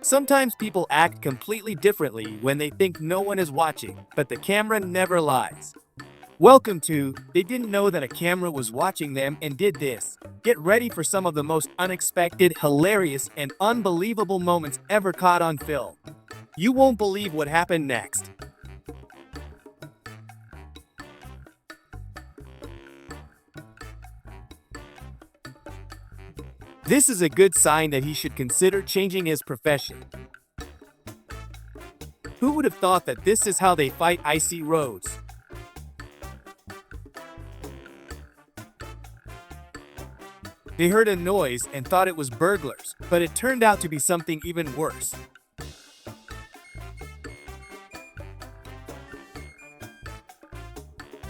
Sometimes people act completely differently when they think no one is watching, but the camera never lies. Welcome to They Didn't Know That a Camera Was Watching Them and Did This. Get ready for some of the most unexpected, hilarious, and unbelievable moments ever caught on film. You won't believe what happened next. This is a good sign that he should consider changing his profession. Who would have thought that this is how they fight icy roads? They heard a noise and thought it was burglars, but it turned out to be something even worse.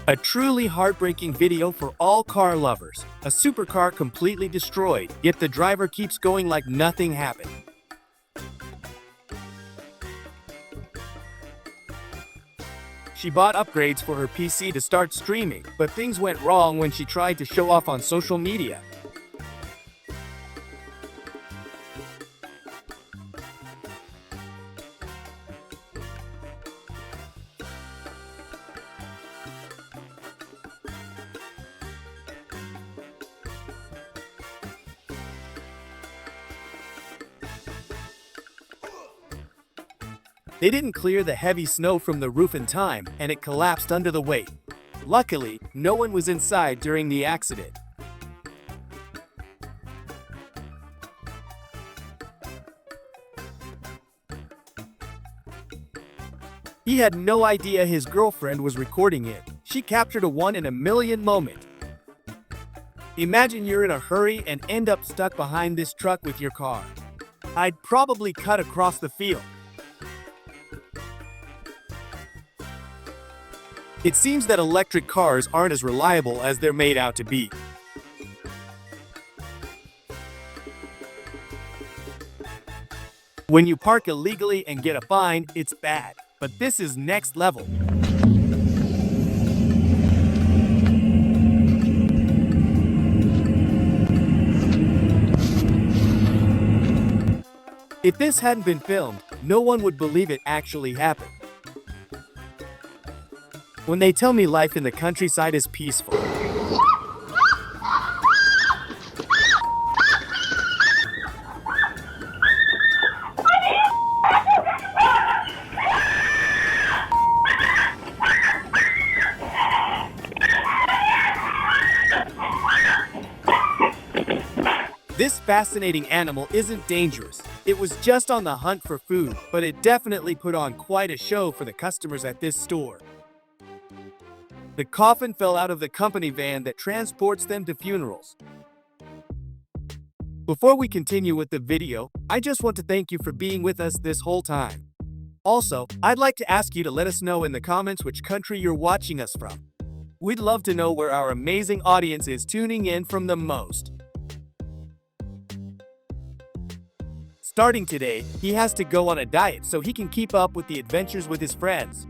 A truly heartbreaking video for all car lovers. A supercar completely destroyed, yet the driver keeps going like nothing happened. She bought upgrades for her PC to start streaming, but things went wrong when she tried to show off on social media. They didn't clear the heavy snow from the roof in time, and it collapsed under the weight. Luckily, no one was inside during the accident. He had no idea his girlfriend was recording it. She captured a one-in-a-million moment. Imagine you're in a hurry and end up stuck behind this truck with your car. I'd probably cut across the field. It seems that electric cars aren't as reliable as they're made out to be. When you park illegally and get a fine, it's bad. But this is next level. If this hadn't been filmed, no one would believe it actually happened. When they tell me life in the countryside is peaceful, this fascinating animal isn't dangerous. It was just on the hunt for food, but it definitely put on quite a show for the customers at this store. The coffin fell out of the company van that transports them to funerals. Before we continue with the video, I just want to thank you for being with us this whole time. Also, I'd like to ask you to let us know in the comments which country you're watching us from. We'd love to know where our amazing audience is tuning in from the most. Starting today, he has to go on a diet so he can keep up with the adventures with his friends.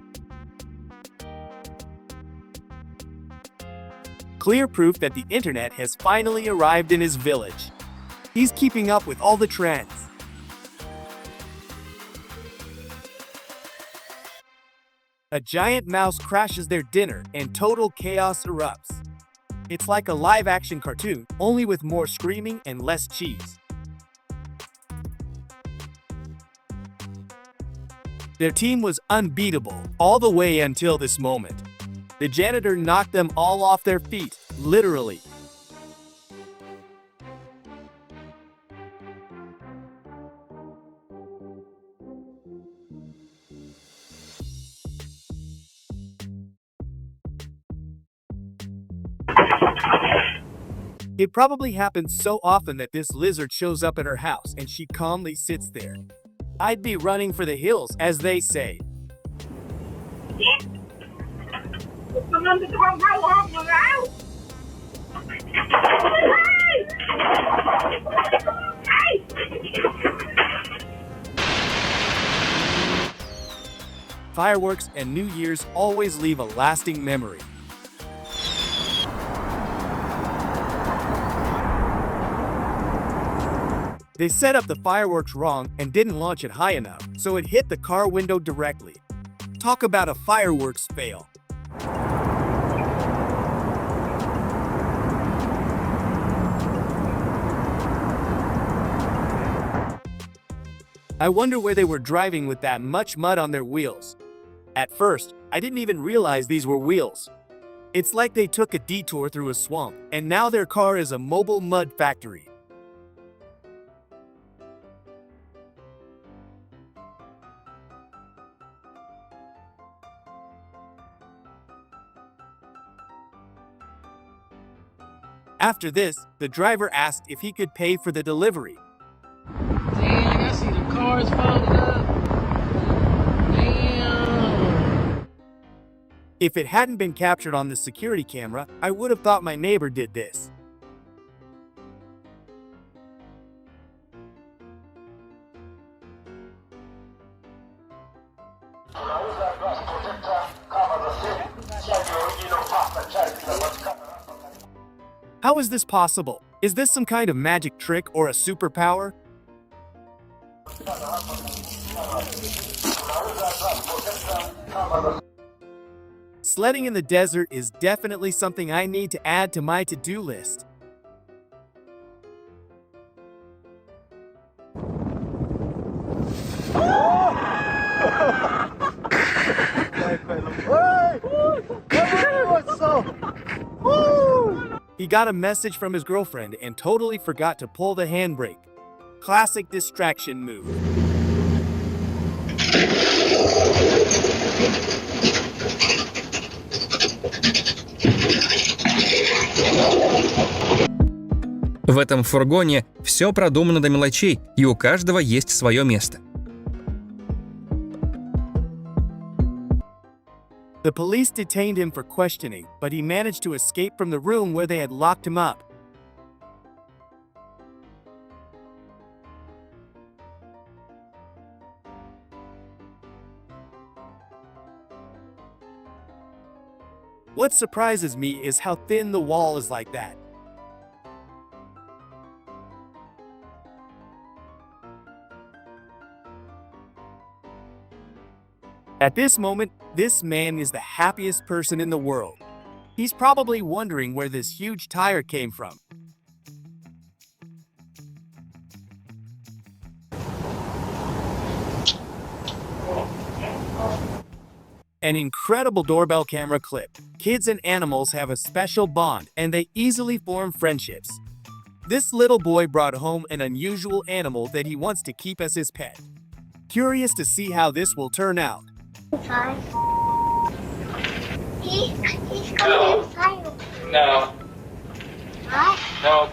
Clear proof that the internet has finally arrived in his village. He's keeping up with all the trends. A giant mouse crashes their dinner and total chaos erupts. It's like a live-action cartoon, only with more screaming and less cheese. Their team was unbeatable all the way until this moment. The janitor knocked them all off their feet, literally. It probably happens so often that this lizard shows up at her house and she calmly sits there. I'd be running for the hills, as they say. Fireworks and New Year's always leave a lasting memory. They set up the fireworks wrong and didn't launch it high enough, so it hit the car window directly. Talk about a fireworks fail. I wonder where they were driving with that much mud on their wheels. At first, I didn't even realize these were wheels. It's like they took a detour through a swamp, and now their car is a mobile mud factory. After this, the driver asked if he could pay for the delivery. Dang, I see the cars folded up. Damn. If it hadn't been captured on the security camera, I would have thought my neighbor did this. How is this possible? Is this some kind of magic trick or a superpower? Sledding in the desert is definitely something I need to add to my to-do list. He got a message from his girlfriend and totally forgot to pull the handbrake. Classic distraction move. В этом фургоне все продумано до мелочей, и у каждого есть свое место. The police detained him for questioning, but he managed to escape from the room where they had locked him up. What surprises me is how thin the wall is like that. At this moment, this man is the happiest person in the world. He's probably wondering where this huge tire came from. An incredible doorbell camera clip. Kids and animals have a special bond, and they easily form friendships. This little boy brought home an unusual animal that he wants to keep as his pet. Curious to see how this will turn out. Inside. He's coming inside. No. What? No.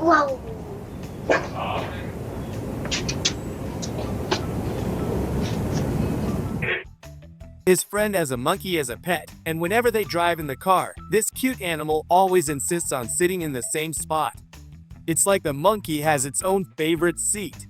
Whoa. His friend has a monkey as a pet, and whenever they drive in the car, this cute animal always insists on sitting in the same spot. It's like the monkey has its own favorite seat.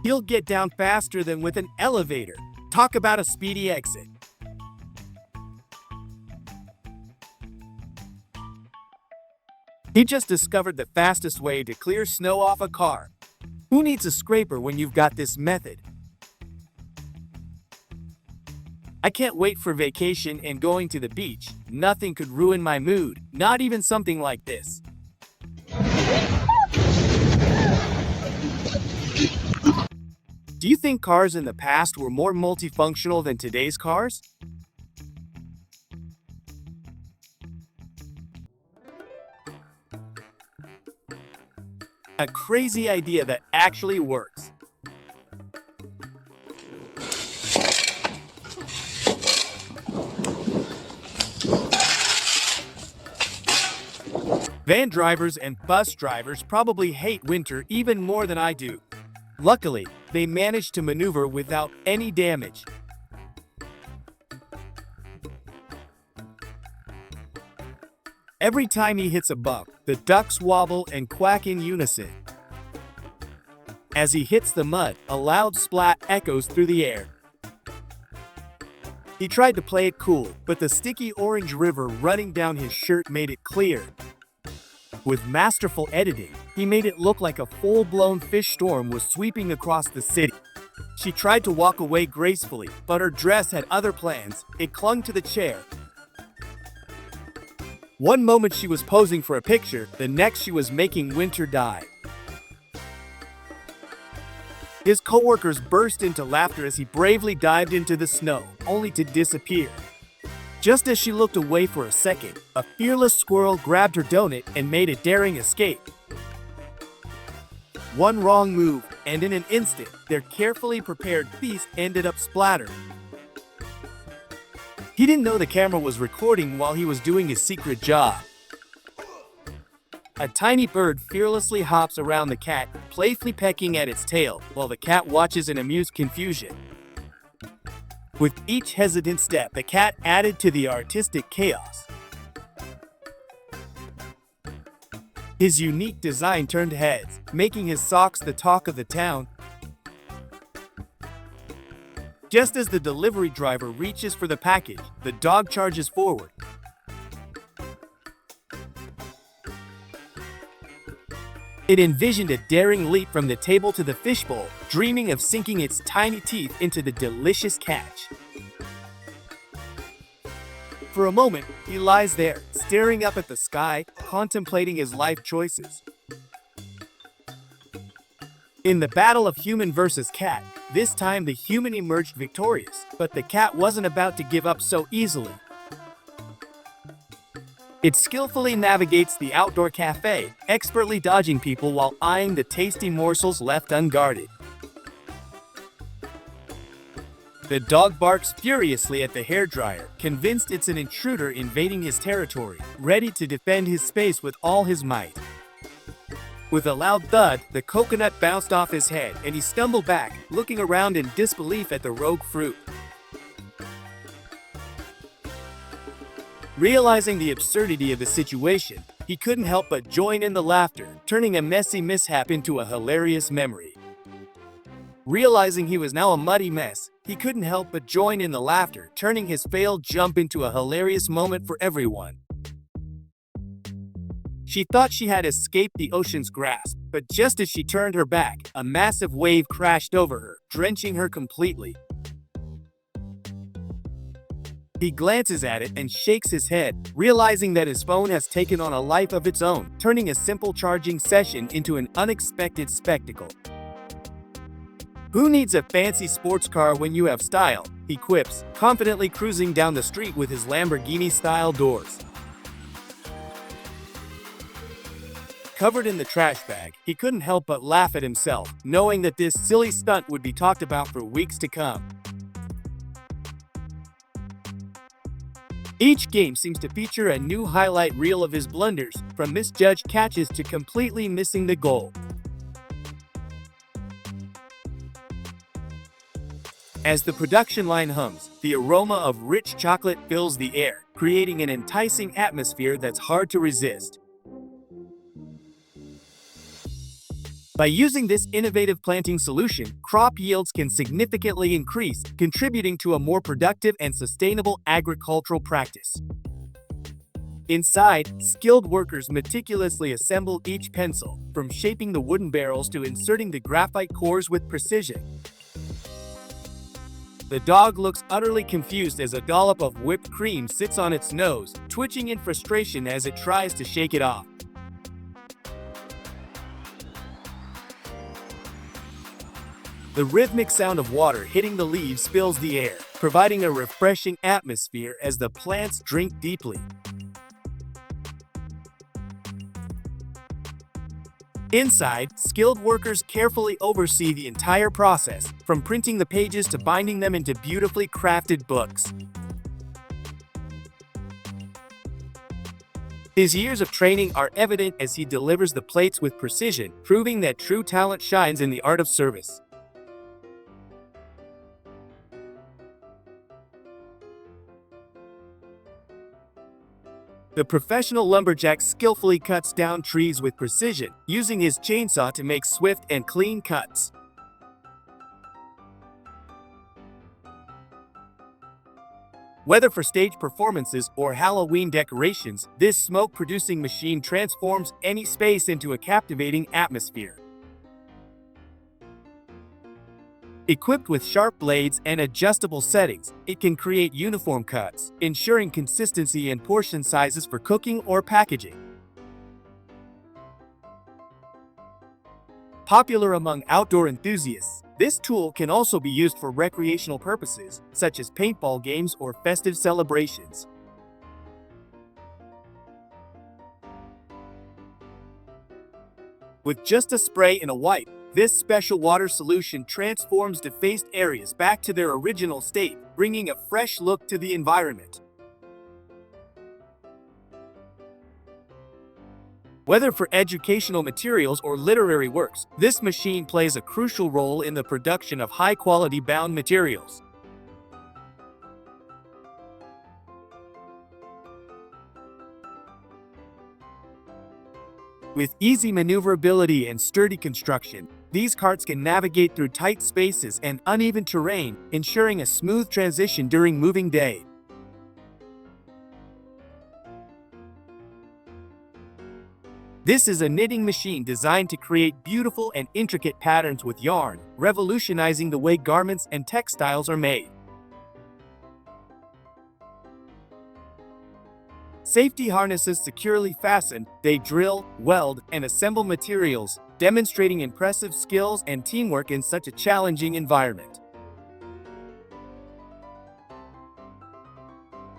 He'll get down faster than with an elevator. Talk about a speedy exit. He just discovered the fastest way to clear snow off a car. Who needs a scraper when you've got this method? I can't wait for vacation and going to the beach. Nothing could ruin my mood, not even something like this. Do you think cars in the past were more multifunctional than today's cars? A crazy idea that actually works. Van drivers and bus drivers probably hate winter even more than I do. Luckily, they manage to maneuver without any damage. Every time he hits a bump, the ducks wobble and quack in unison. As he hits the mud, a loud splat echoes through the air. He tried to play it cool, but the sticky orange river running down his shirt made it clear. With masterful editing, he made it look like a full-blown fish storm was sweeping across the city. She tried to walk away gracefully, but her dress had other plans. It clung to the chair. One moment she was posing for a picture, the next she was making Winter die. His coworkers burst into laughter as he bravely dived into the snow, only to disappear. Just as she looked away for a second, a fearless squirrel grabbed her donut and made a daring escape. One wrong move, and in an instant, their carefully prepared feast ended up splattered. He didn't know the camera was recording while he was doing his secret job. A tiny bird fearlessly hops around the cat, playfully pecking at its tail, while the cat watches in amused confusion. With each hesitant step, the cat added to the artistic chaos. His unique design turned heads, making his socks the talk of the town. Just as the delivery driver reaches for the package, the dog charges forward. It envisioned a daring leap from the table to the fishbowl, dreaming of sinking its tiny teeth into the delicious catch. For a moment, he lies there, staring up at the sky, contemplating his life choices. In the battle of human versus cat, this time the human emerged victorious, but the cat wasn't about to give up so easily. It skillfully navigates the outdoor cafe, expertly dodging people while eyeing the tasty morsels left unguarded. The dog barks furiously at the hairdryer, convinced it's an intruder invading his territory, ready to defend his space with all his might. With a loud thud, the coconut bounced off his head, and he stumbled back, looking around in disbelief at the rogue fruit. Realizing the absurdity of the situation, he couldn't help but join in the laughter, turning a messy mishap into a hilarious memory. Realizing he was now a muddy mess, he couldn't help but join in the laughter, turning his failed jump into a hilarious moment for everyone. She thought she had escaped the ocean's grasp, but just as she turned her back, a massive wave crashed over her, drenching her completely. He glances at it and shakes his head, realizing that his phone has taken on a life of its own, turning a simple charging session into an unexpected spectacle. "Who needs a fancy sports car when you have style?" he quips, confidently cruising down the street with his Lamborghini-style doors. Covered in the trash bag, he couldn't help but laugh at himself, knowing that this silly stunt would be talked about for weeks to come. Each game seems to feature a new highlight reel of his blunders, from misjudged catches to completely missing the goal. As the production line hums, the aroma of rich chocolate fills the air, creating an enticing atmosphere that's hard to resist. By using this innovative planting solution, crop yields can significantly increase, contributing to a more productive and sustainable agricultural practice. Inside, skilled workers meticulously assemble each pencil, from shaping the wooden barrels to inserting the graphite cores with precision. The dog looks utterly confused as a dollop of whipped cream sits on its nose, twitching in frustration as it tries to shake it off. The rhythmic sound of water hitting the leaves fills the air, providing a refreshing atmosphere as the plants drink deeply. Inside, skilled workers carefully oversee the entire process, from printing the pages to binding them into beautifully crafted books. His years of training are evident as he delivers the plates with precision, proving that true talent shines in the art of service. The professional lumberjack skillfully cuts down trees with precision, using his chainsaw to make swift and clean cuts. Whether for stage performances or Halloween decorations, this smoke-producing machine transforms any space into a captivating atmosphere. Equipped with sharp blades and adjustable settings, it can create uniform cuts, ensuring consistency in portion sizes for cooking or packaging. Popular among outdoor enthusiasts, this tool can also be used for recreational purposes, such as paintball games or festive celebrations. With just a spray and a wipe, this special water solution transforms defaced areas back to their original state, bringing a fresh look to the environment. Whether for educational materials or literary works, this machine plays a crucial role in the production of high-quality bound materials. With easy maneuverability and sturdy construction, these carts can navigate through tight spaces and uneven terrain, ensuring a smooth transition during moving day. This is a knitting machine designed to create beautiful and intricate patterns with yarn, revolutionizing the way garments and textiles are made. Safety harnesses securely fasten, they drill, weld, and assemble materials, demonstrating impressive skills and teamwork in such a challenging environment.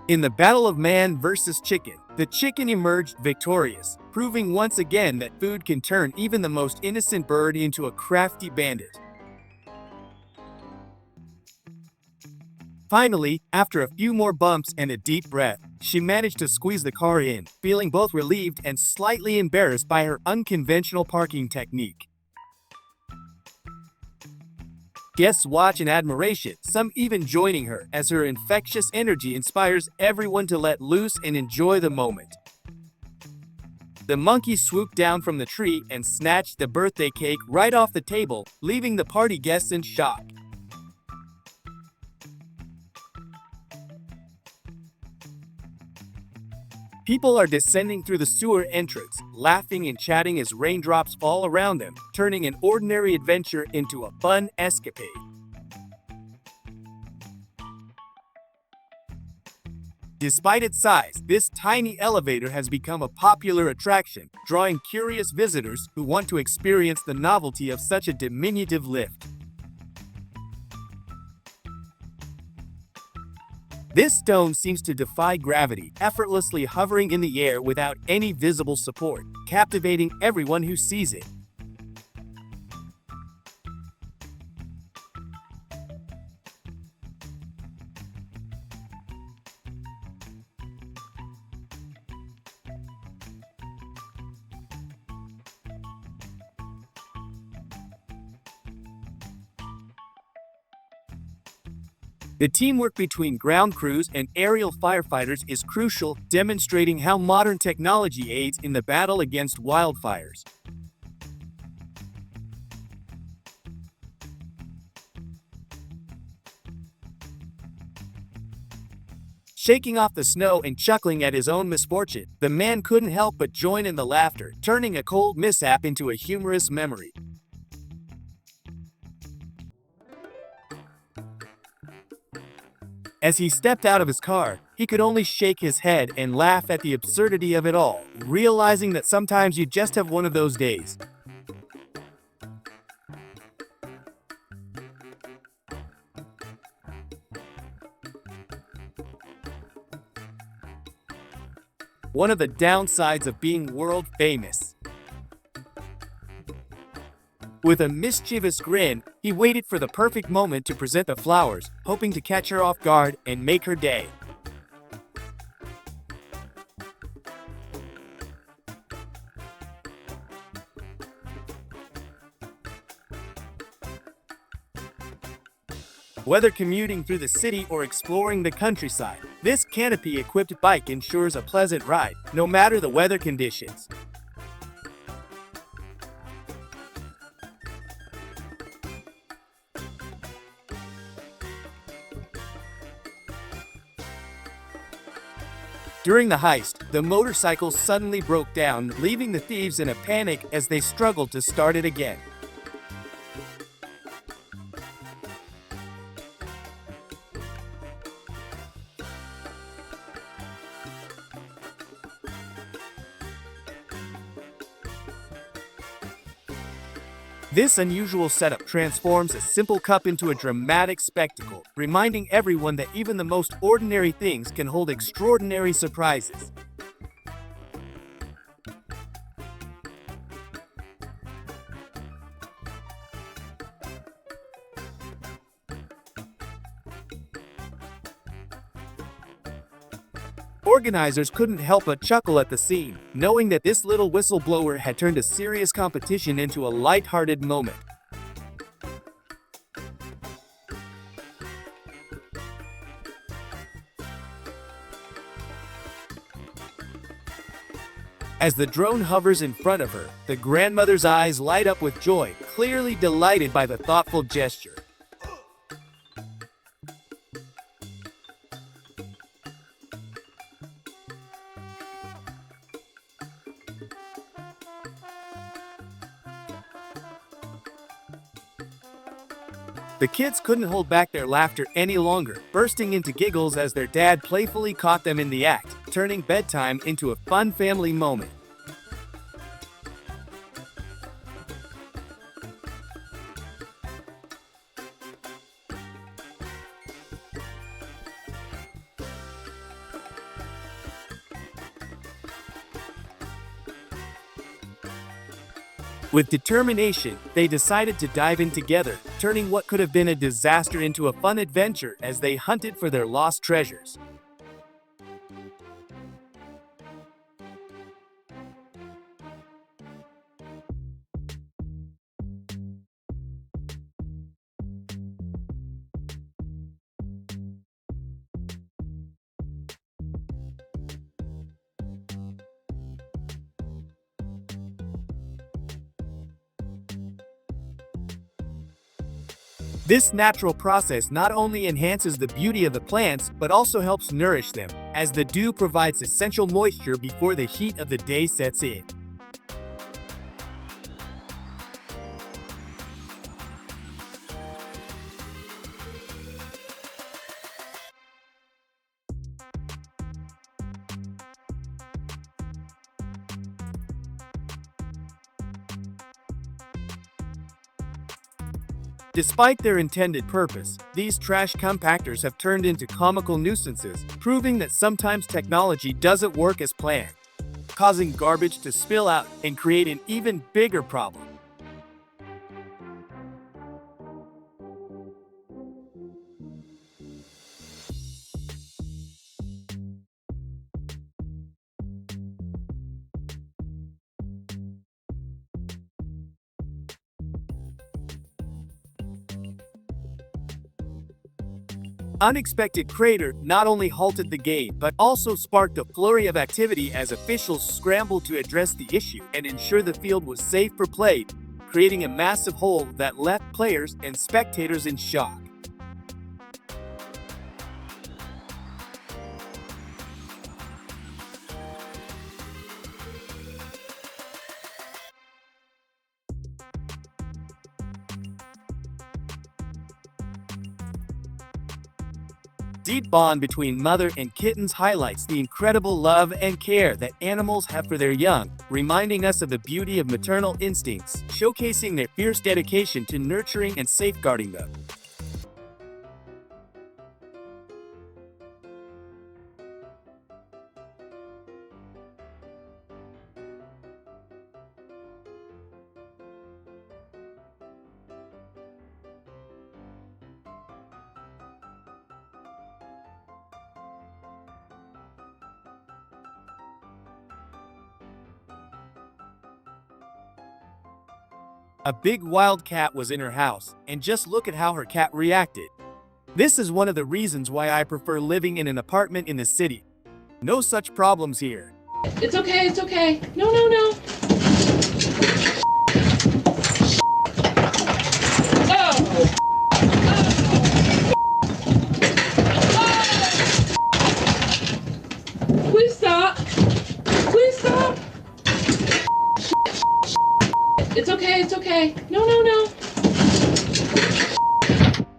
In the battle of man versus chicken, the chicken emerged victorious, proving once again that food can turn even the most innocent bird into a crafty bandit. Finally, after a few more bumps and a deep breath, she managed to squeeze the car in, feeling both relieved and slightly embarrassed by her unconventional parking technique. Guests watch in admiration, some even joining her, as her infectious energy inspires everyone to let loose and enjoy the moment. The monkey swooped down from the tree and snatched the birthday cake right off the table, leaving the party guests in shock. People are descending through the sewer entrance, laughing and chatting as raindrops fall around them, turning an ordinary adventure into a fun escapade. Despite its size, this tiny elevator has become a popular attraction, drawing curious visitors who want to experience the novelty of such a diminutive lift. This stone seems to defy gravity, effortlessly hovering in the air without any visible support, captivating everyone who sees it. The teamwork between ground crews and aerial firefighters is crucial, demonstrating how modern technology aids in the battle against wildfires. Shaking off the snow and chuckling at his own misfortune, the man couldn't help but join in the laughter, turning a cold mishap into a humorous memory. As he stepped out of his car, he could only shake his head and laugh at the absurdity of it all, realizing that sometimes you just have one of those days. One of the downsides of being world famous. With a mischievous grin, he waited for the perfect moment to present the flowers, hoping to catch her off guard and make her day. Whether commuting through the city or exploring the countryside, this canopy-equipped bike ensures a pleasant ride, no matter the weather conditions. During the heist, the motorcycle suddenly broke down, leaving the thieves in a panic as they struggled to start it again. This unusual setup transforms a simple cup into a dramatic spectacle, reminding everyone that even the most ordinary things can hold extraordinary surprises. Organizers couldn't help but chuckle at the scene, knowing that this little whistleblower had turned a serious competition into a light-hearted moment. As the drone hovers in front of her, the grandmother's eyes light up with joy, clearly delighted by the thoughtful gesture. The kids couldn't hold back their laughter any longer, bursting into giggles as their dad playfully caught them in the act, turning bedtime into a fun family moment. With determination, they decided to dive in together, turning what could have been a disaster into a fun adventure as they hunted for their lost treasures. This natural process not only enhances the beauty of the plants, but also helps nourish them, as the dew provides essential moisture before the heat of the day sets in. Despite their intended purpose, these trash compactors have turned into comical nuisances, proving that sometimes technology doesn't work as planned, causing garbage to spill out and create an even bigger problem. Unexpected crater not only halted the game, but also sparked a flurry of activity as officials scrambled to address the issue and ensure the field was safe for play, creating a massive hole that left players and spectators in shock. Deep bond between mother and kittens highlights the incredible love and care that animals have for their young, reminding us of the beauty of maternal instincts, showcasing their fierce dedication to nurturing and safeguarding them. A big wild cat was in her house, and just look at how her cat reacted. This is one of the reasons why I prefer living in an apartment in the city. No such problems here. It's okay, it's okay. No, no, no. Oh! Please stop. Please stop. It's okay, it's okay. No, no, no.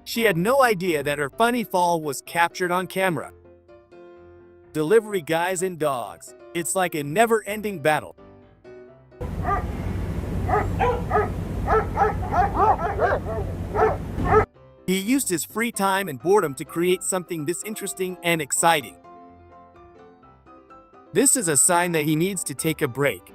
She had no idea that her funny fall was captured on camera. Delivery guys and dogs. It's like a never-ending battle. He used his free time and boredom to create something this interesting and exciting. This is a sign that he needs to take a break.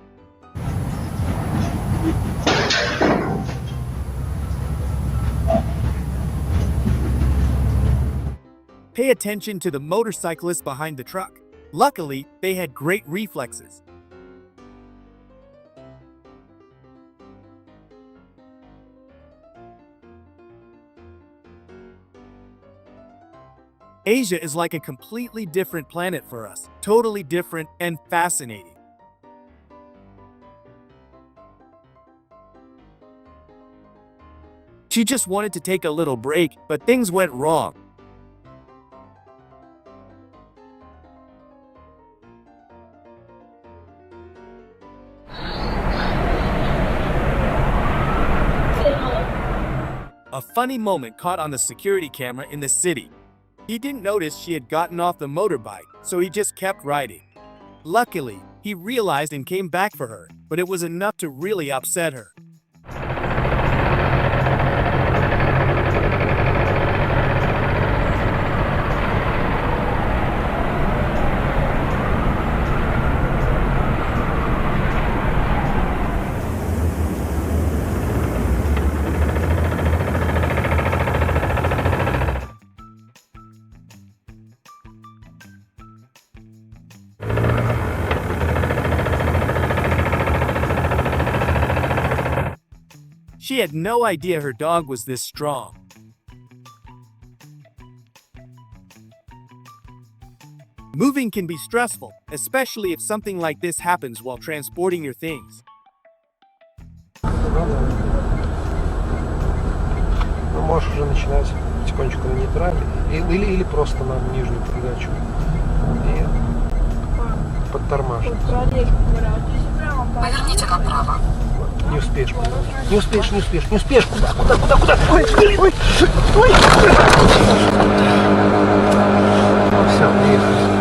Pay attention to the motorcyclist behind the truck. Luckily, they had great reflexes. Asia is like a completely different planet for us, totally different and fascinating. She just wanted to take a little break, but things went wrong. A funny moment caught on the security camera in the city. He didn't notice she had gotten off the motorbike, so he just kept riding. Luckily, he realized and came back for her, but it was enough to really upset her. She had no idea her dog was this strong. Moving can be stressful, especially if something like this happens while transporting your things. Ну, можешь уже начинать потихонечку на нейтрале или просто на нижнюю передачу и подтормаживать. Поверните направо. Не успеешь, не успеешь, не успеешь, не успеешь. Куда? Ой, блин, ой. Ну все, приехали.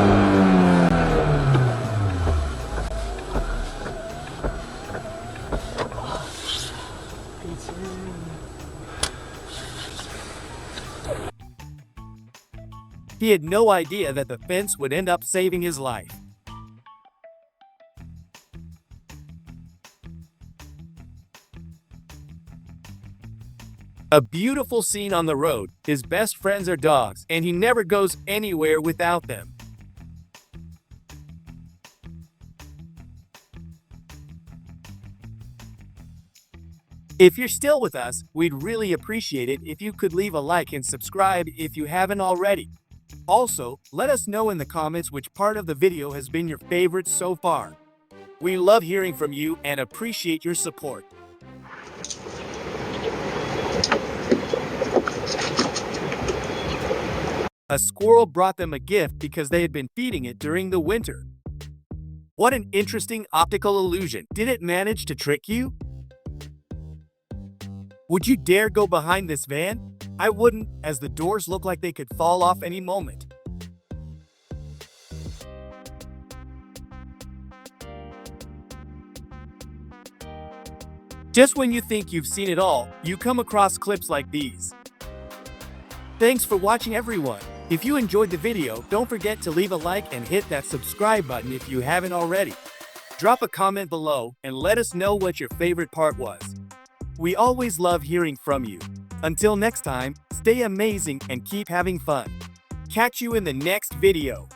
He had no idea that the fence would end up saving his life. A beautiful scene on the road. His best friends are dogs, and he never goes anywhere without them. If you're still with us, we'd really appreciate it if you could leave a like and subscribe if you haven't already. Also, let us know in the comments which part of the video has been your favorite so far. We love hearing from you and appreciate your support. A squirrel brought them a gift because they had been feeding it during the winter. What an interesting optical illusion. Did it manage to trick you? Would you dare go behind this van? I wouldn't, as the doors look like they could fall off any moment. Just when you think you've seen it all, you come across clips like these. Thanks for watching, everyone. If you enjoyed the video, don't forget to leave a like and hit that subscribe button if you haven't already. Drop a comment below and let us know what your favorite part was. We always love hearing from you. Until next time, stay amazing and keep having fun. Catch you in the next video.